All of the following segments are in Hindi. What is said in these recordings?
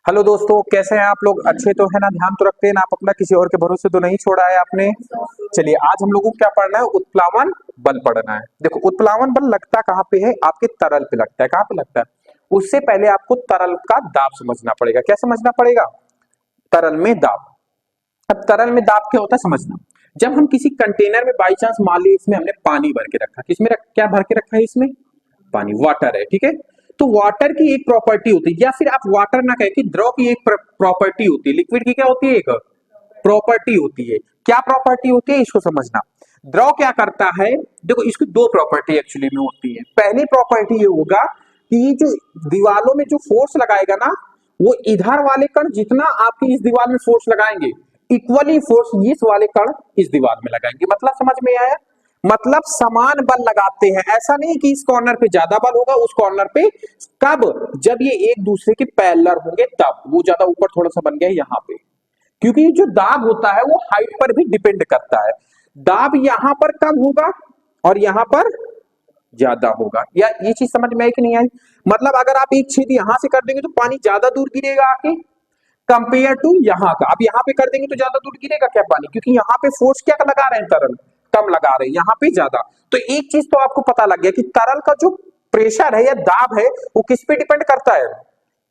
हेलो दोस्तों, कैसे हैं आप लोग? अच्छे तो है ना? ध्यान तो रखते हैं ना आप अपना? किसी और के भरोसे तो नहीं छोड़ा है आपने? चलिए, आज हम लोगों को क्या पढ़ना है? उत्प्लावन बल पढ़ना है। देखो, उत्प्लावन बल लगता कहाँ पे है? आपके तरल पे लगता है। कहाँ पे लगता है? उससे पहले आपको तरल का दाब समझना पड़ेगा। क्या समझना पड़ेगा? तरल में दाब। अब तरल में दाब क्या होता है समझना। जब हम किसी कंटेनर में बाई चांस मान ली इसमें हमने पानी भर के रखा, किसमें क्या भर के रखा है? इसमें पानी, वाटर है, ठीक है। तो वाटर की एक प्रॉपर्टी होती है, या फिर आप वाटर ना कहे कि द्रव की एक प्रॉपर्टी होती है। लिक्विड की क्या होती है? एक प्रॉपर्टी होती है। क्या प्रॉपर्टी होती है इसको समझना। द्रव क्या करता है? देखो, इसकी दो प्रॉपर्टी एक्चुअली में होती है। पहली प्रॉपर्टी ये होगा कि ये जो दीवारों में जो फोर्स लगाएगा ना, वो इधर वाले कण जितना आपकी इस दीवार में फोर्स लगाएंगे, इक्वली फोर्स इस वाले कण इस दीवार में लगाएंगे। मतलब समझ में आया? मतलब समान बल लगाते हैं। ऐसा नहीं कि इस कॉर्नर पे ज्यादा बल होगा, उस कॉर्नर पे। कब? जब ये एक दूसरे के पैरेलल होंगे तब। वो ज्यादा ऊपर थोड़ा सा बन गया यहाँ पे, क्योंकि जो दाब होता है वो हाइट पर भी डिपेंड करता है। दाब यहां पर कम होगा और यहां पर ज्यादा होगा। या ये चीज समझ में आई कि नहीं आई? मतलब अगर आप एक छेद यहां से कर देंगे तो पानी ज्यादा दूर गिरेगा आके, कंपेयर टू यहाँ का। आप यहाँ पे कर देंगे तो ज्यादा दूर गिरेगा क्या पानी? क्योंकि यहाँ पे फोर्स क्या लगा रहे हैं? तरल कम लगा रहे हैं, यहाँ पे ज्यादा। तो एक चीज तो आपको पता लग गया कि तरल का जो प्रेशर है या दाब है वो किस पे डिपेंड करता है?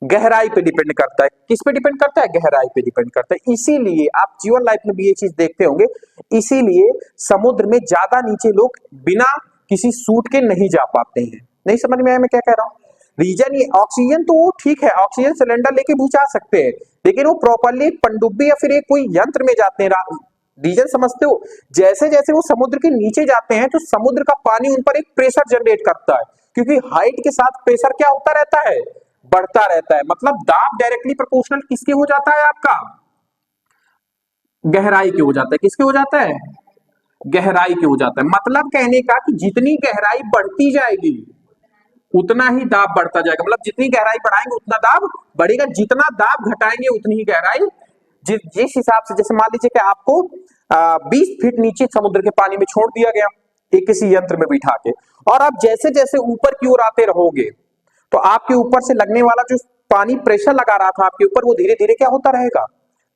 गहराई पे डिपेंड करता है। किस पे डिपेंड करता है? गहराई पे डिपेंड करता है। इसीलिए आप जीवन लाइफ में भी ये चीज देखते होंगे। इसीलिए समुद्र में ज्यादा नीचे लोग बिना किसी सूट के नहीं जा पाते हैं। नहीं समझ में आया मैं क्या कह रहा हूं? रीजन ये, ऑक्सीजन तो ठीक है, ऑक्सीजन सिलेंडर लेके भी जा सकते हैं, लेकिन वो प्रॉपरली पनडुब्बी या फिर एक कोई यंत्र में जाते हैं। रीजन समझते हो? जैसे जैसे वो समुद्र के नीचे जाते हैं तो समुद्र का पानी उन पर एक प्रेशर जनरेट करता है, क्योंकि हाइट के साथ प्रेशर क्या होता रहता है? बढ़ता रहता है। मतलब दाब डायरेक्टली प्रोपोर्शनल किसके हो जाता है? आपका गहराई के हो जाता है। किसके हो जाता है? गहराई के हो जाता है। मतलब कहने का कि जितनी गहराई बढ़ती जाएगी उतना ही दाब बढ़ता जाएगा। मतलब जितनी गहराई बढ़ाएंगे उतना दाब बढ़ेगा, जितना दाब घटाएंगे उतनी ही गहराई। जिस हिसाब से, जैसे मान लीजिए कि आपको 20 फीट नीचे समुद्र के पानी में छोड़ दिया गया एक किसी यंत्र में बिठा के, और आप जैसे जैसे ऊपर की ओर आते रहोगे तो आपके ऊपर से लगने वाला जो पानी प्रेशर लगा रहा था आपके ऊपर, वो धीरे धीरे क्या होता रहेगा?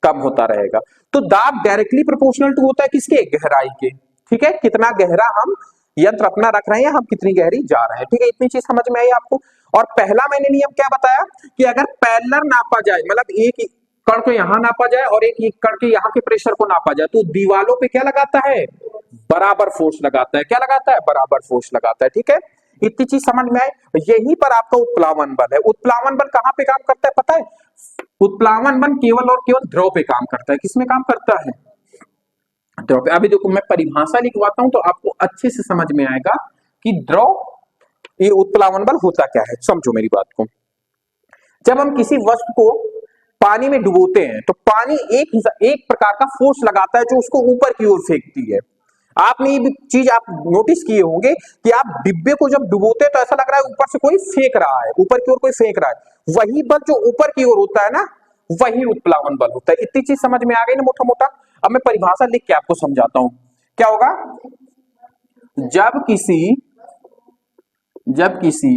कम होता रहेगा। तो दाब डायरेक्टली प्रोपोर्शनल टू होता है किसके? गहराई के। ठीक है, कितना गहरा हम यंत्र अपना रख रहे हैं, हम कितनी गहरी जा रहे हैं। ठीक है, इतनी चीज समझ में आई आपको? और पहला मैंने नियम क्या बताया कि अगर पैरेलल नापा जाए, मतलब एक कण को यहां नापा जाए और एक कण के यहाँ के प्रेशर को नापा जाए, तो दीवालों पे क्या लगाता है? बराबर फोर्स लगाता है। क्या लगाता है? बराबर फोर्स लगाता है। ठीक है, इतनी चीज समझ में आए? यहीं पर आपका उत्प्लावन बल है। उत्प्लावन बल कहां पे काम करता है पता है? उत्प्लावन बल केवल और केवल द्रव पे काम करता है। किसमें काम करता है? द्रव पे। अभी देखो, मैं परिभाषा लिखवाता हूं तो आपको अच्छे से समझ में आएगा कि द्रव, ये उत्प्लावन बल होता क्या है। समझो मेरी बात को। जब हम किसी वस्तु को पानी में डुबोते हैं तो पानी एक प्रकार का फोर्स लगाता है जो उसको ऊपर की ओर फेंकती है। आपने ये चीज आप नोटिस किए होंगे कि आप डिब्बे को जब डुबोते हैं तो ऐसा लग रहा है ऊपर से कोई फेंक रहा है, ऊपर की ओर कोई फेंक रहा है। वही बल जो ऊपर की ओर होता है ना, वही उत्प्लावन बल होता है। इतनी चीज समझ में आ गई ना मोटा मोटा? अब मैं परिभाषा लिख के आपको समझाता हूं। क्या होगा? जब किसी जब किसी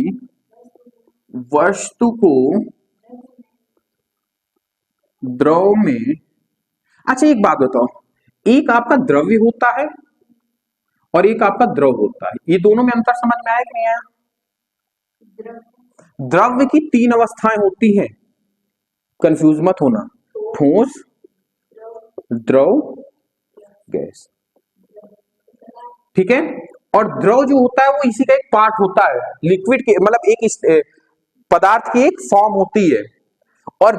वस्तु को द्रव में, अच्छा एक बात बताओ, एक आपका द्रव्य होता है और एक आपका द्रव होता है, ये दोनों में अंतर समझ में आया कि नहीं आया? द्रव्य की तीन अवस्थाएं होती हैं, कंफ्यूज मत होना। ठोस, द्रव, गैस। ठीक है, और द्रव जो होता है वो इसी का एक पार्ट होता है, लिक्विड के, मतलब एक पदार्थ की एक फॉर्म होती है। और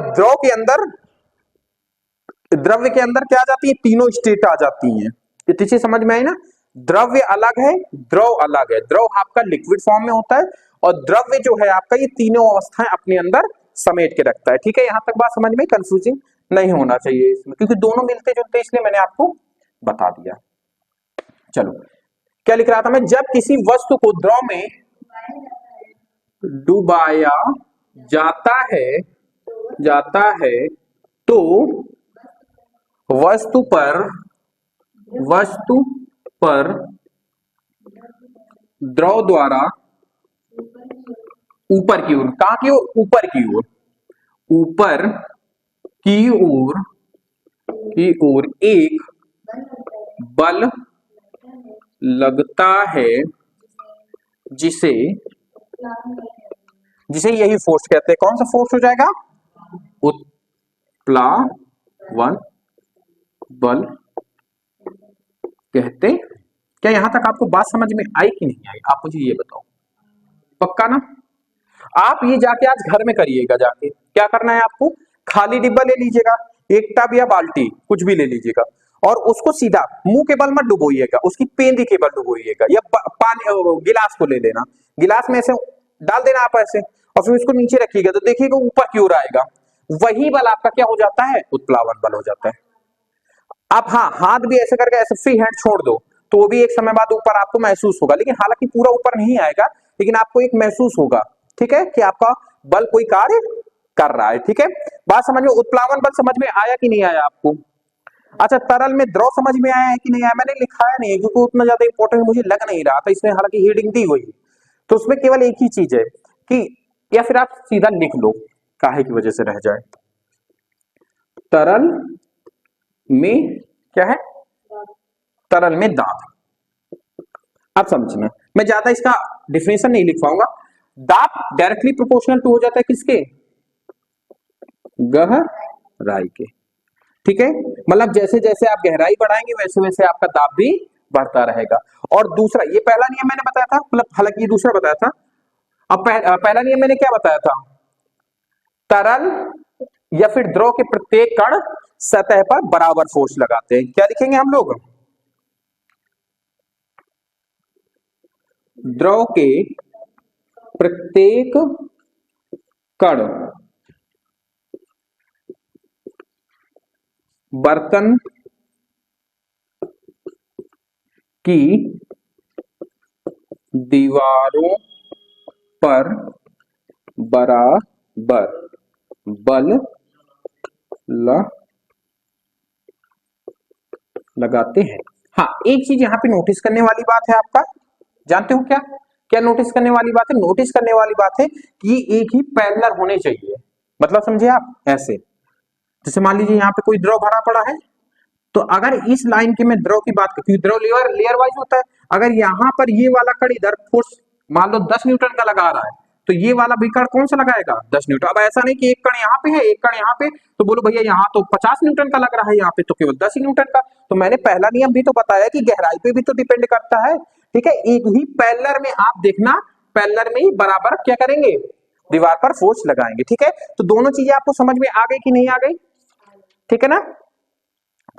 द्रव्य के अंदर क्या आ जाती है? तीनों स्टेट आ जाती हैं। इतनी चीज समझ में आई ना? द्रव्य अलग है, द्रव अलग है। द्रव आपका लिक्विड फॉर्म में होता है और द्रव्य जो है आपका ये तीनों अवस्थाएं अपने अंदर समेट के रखता है। ठीक है, यहां तक बात समझ में? कंफ्यूजिंग नहीं होना चाहिए इसमें, क्योंकि दोनों मिलते जुलते, इसलिए मैंने आपको बता दिया। चलो, क्या लिख रहा था मैं? जब किसी वस्तु को द्रव में डुबाया जाता है तो वस्तु पर द्रव द्वारा ऊपर की ओर, कहां की ओर? ऊपर की ओर, ऊपर की ओर एक बल लगता है जिसे जिसे यही फोर्स कहते हैं। कौन सा फोर्स हो जाएगा? उत्प्लावन बल कहते। क्या यहां तक आपको बात समझ में आई कि नहीं आई? आप मुझे ये बताओ, पक्का ना? आप ये जाके आज घर में करिएगा। जाके क्या करना है आपको? खाली डिब्बा ले लीजिएगा, एक टब या बाल्टी कुछ भी ले लीजिएगा, और उसको सीधा मुंह के बल मत डुबोइएगा, उसकी पेंदी के बल डुबोइएगा, या पानी गिलास को ले लेना, गिलास में ऐसे डाल देना आप ऐसे, और फिर उसको नीचे रखिएगा तो देखिएगा ऊपर की ओर आएगा। वही बल आपका क्या हो जाता है? उत्प्लावन बल हो जाता है। आप हाँ, हाथ भी ऐसे करके ऐसे फ्री हैंड छोड़ दो तो वो भी एक समय बाद ऊपर आपको महसूस होगा, लेकिन हालांकि पूरा ऊपर नहीं आएगा, लेकिन आपको एक महसूस होगा, ठीक है, कि आपका बल कोई कार्य कर रहा है। ठीक है, बात समझ में? उत्प्लावन बल समझ में आया कि नहीं आया आपको? अच्छा, तरल में द्रव समझ में आया है कि नहीं आया? मैंने लिखाया नहीं है क्योंकि उतना ज्यादा इंपॉर्टेंट मुझे लग नहीं रहा था इसमें, हालांकि हेडिंग दी हुई, तो उसमें केवल एक ही चीज है कि, या फिर आप सीधा लिख लो काहे की वजह से रह जाए। तरल में क्या है? तरल में दाब। अब समझना, मैं ज्यादा इसका डिफिनेशन नहीं लिख पाऊंगा। दाब डायरेक्टली प्रोपोर्शनल टू हो जाता है किसके? गहराई के। ठीक है, मतलब जैसे जैसे आप गहराई बढ़ाएंगे वैसे वैसे आपका दाब भी बढ़ता रहेगा। और दूसरा, ये पहला नियम मैंने बताया था, मतलब हालांकि ये दूसरा बताया था। अब पहला नियम मैंने क्या बताया था? तरल या फिर द्रव के प्रत्येक कण सतह पर बराबर फोर्स लगाते हैं। क्या लिखेंगे हम लोग? द्रव के प्रत्येक कण बर्तन की दीवारों पर बराबर बल लगाते हैं। हाँ, एक चीज यहां पे नोटिस करने वाली बात है आपका, जानते हो क्या? क्या नोटिस करने वाली बात है? नोटिस करने वाली बात है कि एक ही पैरेलल होने चाहिए। मतलब समझे आप? ऐसे जैसे मान लीजिए यहाँ पे कोई द्रव भरा पड़ा है, तो अगर इस लाइन के मैं द्रव की बात करूं, द्रव लेयर वाइज होता है, अगर यहाँ पर ये वाला कण इधर फोर्स मान लो 10 न्यूटन का लगा रहा है, तो ये वाला भी कण कौन सा लगाएगा? 10 न्यूटन। अब ऐसा नहीं कि एक कण यहाँ पे है एक कण यहाँ पे, तो बोलो भैया यहाँ तो 50 न्यूटन का लग रहा है, यहाँ पे तो केवल 10 न्यूटन का। तो मैंने पहला नियम भी तो बताया कि गहराई पे भी तो डिपेंड करता है। ठीक है, एक ही पैरेलल में आप देखना, पैरेलल में ही बराबर क्या करेंगे? दीवार पर फोर्स लगाएंगे। ठीक है, तो दोनों चीजें आपको समझ में आ गई कि नहीं आ गई? ठीक है ना?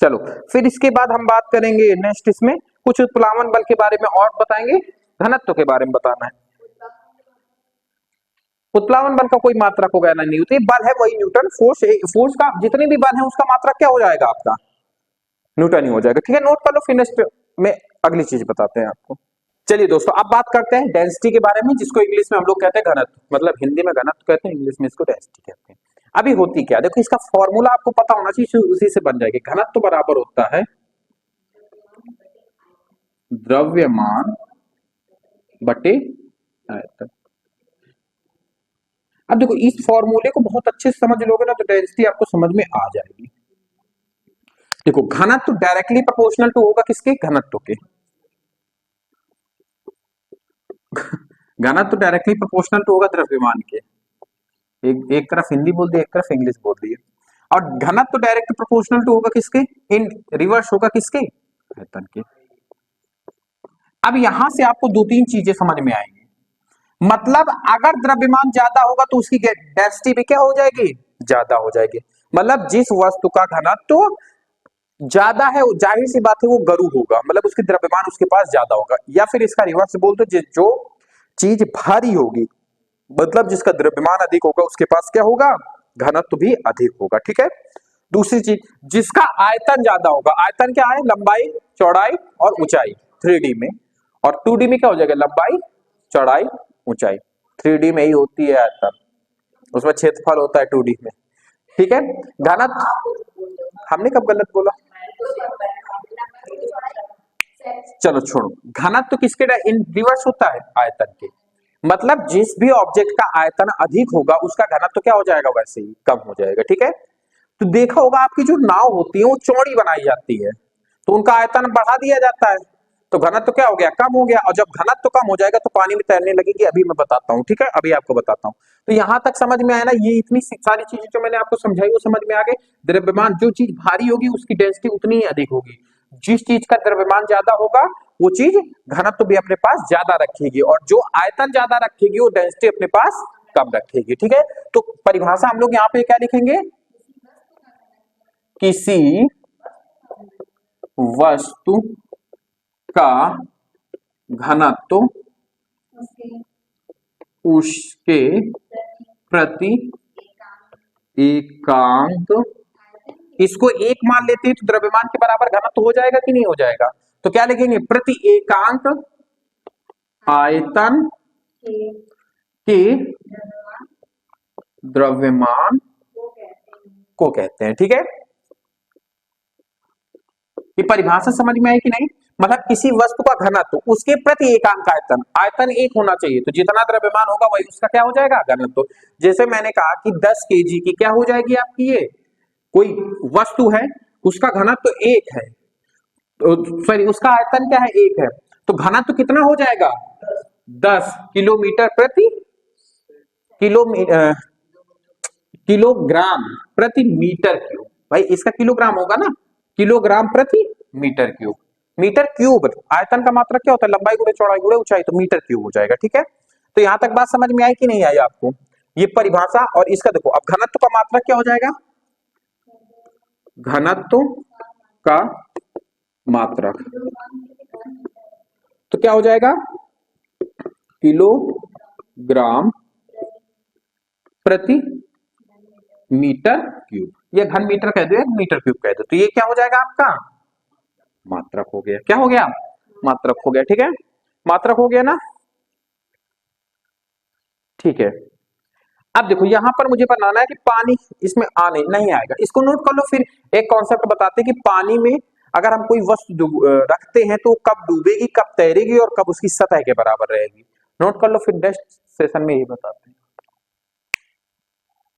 चलो, फिर इसके बाद हम बात करेंगे नेक्स्ट, इसमें कुछ उत्प्लावन बल के बारे में और बताएंगे, घनत्व के बारे में बताना है। उत्प्लावन बल का कोई मात्रक होगा ना, नहीं होती, बल है वही न्यूटन, फोर्स का जितने भी बल है उसका मात्रक क्या हो जाएगा आपका? न्यूटन ही हो जाएगा। ठीक है, नोट कर लो, फिर नेक्स्ट में अगली चीज बताते हैं आपको। चलिए दोस्तों, अब बात करते हैं डेंसिटी के बारे में, जिसको इंग्लिश में हम लोग कहते हैं घनत्व, मतलब हिंदी में घनत्व कहते हैं, इंग्लिश में इसको डेंसिटी कहते हैं। अभी होती क्या, देखो इसका फॉर्मूला आपको पता होना चाहिए, उसी से बन जाएगी। घनत्व बराबर होता है द्रव्यमान बटे आयतन। अब देखो इस फॉर्मूले को बहुत अच्छे से समझ लोगे ना तो डेंसिटी आपको समझ में आ जाएगी। देखो, घनत्व डायरेक्टली प्रोपोर्शनल टू होगा किसके? घनत्व के। घनत्व डायरेक्टली प्रोपोर्शनल टू होगा द्रव्यमान के। एक तरफ हिंदी बोल दी, एक तरफ इंग्लिश बोल दी। और घनत्व डायरेक्ट प्रोपोर्शनल टू होगा किसके? इन रिवर्स होगा किसके? आयतन के। अब यहां से आपको दो तीन चीजें समझ में आएंगी। मतलब अगर द्रव्यमान ज्यादा होगा तो उसकी डेंसिटी भी क्या हो जाएगी? ज्यादा हो जाएगी। मतलब जिस वस्तु का घनत्व ज्यादा है, जाहिर सी बात है वो गरु होगा, मतलब उसकी द्रव्यमान उसके पास ज्यादा होगा। या फिर इसका रिवर्स बोल दो, जो चीज भारी होगी, मतलब जिसका द्रव्यमान अधिक होगा उसके पास क्या होगा? घनत्व भी अधिक होगा। ठीक है, दूसरी चीज, जिसका आयतन ज्यादा होगा, आयतन क्या है? लंबाई, चौड़ाई और ऊंचाई 3D में, और 2D में क्या हो जाएगा? लंबाई, चौड़ाई, ऊंचाई। 3D में ही होती है आयतन, उसमें क्षेत्रफल होता है 2D में। ठीक है, घनत्व हमने कब गलत बोला? चलो छोड़ो, घनत्व तो किसके इन रिवर्स होता है? आयतन के। मतलब जिस भी ऑब्जेक्ट का आयतन अधिक होगा उसका घनत्व क्या हो जाएगा? वैसे ही कम हो जाएगा। ठीक है, तो देखा होगा आपकी जो नाव होती है वो चौड़ी बनाई जाती है, तो उनका आयतन बढ़ा दिया जाता है, तो घनत्व क्या हो गया, कम हो गया। और जब घनत्व कम हो जाएगा तो पानी में तैरने लगेगी, अभी मैं बताता हूँ, ठीक है, अभी आपको बताता हूँ। तो यहां तक समझ में आया ना, ये इतनी सारी चीजें जो मैंने आपको समझाई वो समझ में आ गई। द्रव्यमान, जो चीज भारी होगी उसकी डेंसिटी उतनी ही अधिक होगी, जिस चीज का द्रव्यमान ज्यादा होगा वो चीज घनत्व भी अपने पास ज्यादा रखेगी, और जो आयतन ज्यादा रखेगी वो डेंसिटी अपने पास कम रखेगी, ठीक है। तो परिभाषा हम लोग यहाँ पे क्या लिखेंगे, किसी वस्तु का घनत्व उसके प्रति एकांक, इसको एक मान लेते हैं तो द्रव्यमान के बराबर घनत्व हो जाएगा कि नहीं हो जाएगा, तो क्या लिखेंगे, प्रति एकांक आयतन के द्रव्यमान को कहते हैं, ठीक है। ये परिभाषा समझ में आई कि नहीं, मतलब किसी वस्तु का घनत्व उसके प्रति एकांक आयतन, आयतन एक होना चाहिए, तो जितना द्रव्यमान होगा वही उसका क्या हो जाएगा, घनत्व। जैसे मैंने कहा कि 10 केजी की क्या हो जाएगी आपकी, ये कोई वस्तु है उसका घनत्व तो एक है, तो सॉरी उसका आयतन क्या है, एक है, तो घनत्व कितना हो जाएगा, 10 किलोमीटर प्रति किलोग्राम प्रति मीटर क्यूब। भाई इसका किलोग्राम होगा ना, किलोग्राम प्रति मीटर क्यूब। मीटर क्यूब आयतन का मात्रक क्या होता है, लंबाई गुणे चौड़ाई गुणे ऊंचाई, तो मीटर क्यूब हो जाएगा, ठीक है। तो यहां तक बात समझ में आई कि नहीं आई आपको, ये परिभाषा। और इसका देखो अब घनत्व का मात्रक क्या हो जाएगा, घनत्व का मात्रक तो क्या हो जाएगा, किलोग्राम प्रति मीटर क्यूब, ये घन मीटर कह दो या मीटर क्यूब कह दो, तो ये क्या हो जाएगा आपका मात्रक हो गया, क्या हो गया, मात्रक हो गया, ठीक है, मात्रक हो गया ना, ठीक है। अब देखो यहां पर मुझे बनाना है कि पानी इसमें आने नहीं आएगा, इसको नोट कर लो। फिर एक कॉन्सेप्ट बताते हैं कि पानी में अगर हम कोई वस्तु रखते हैं तो कब डूबेगी, कब तैरेगी और कब उसकी सतह के बराबर रहेगी। नोट कर लो, फिर नेक्स्ट सेशन में ये बताते हैं।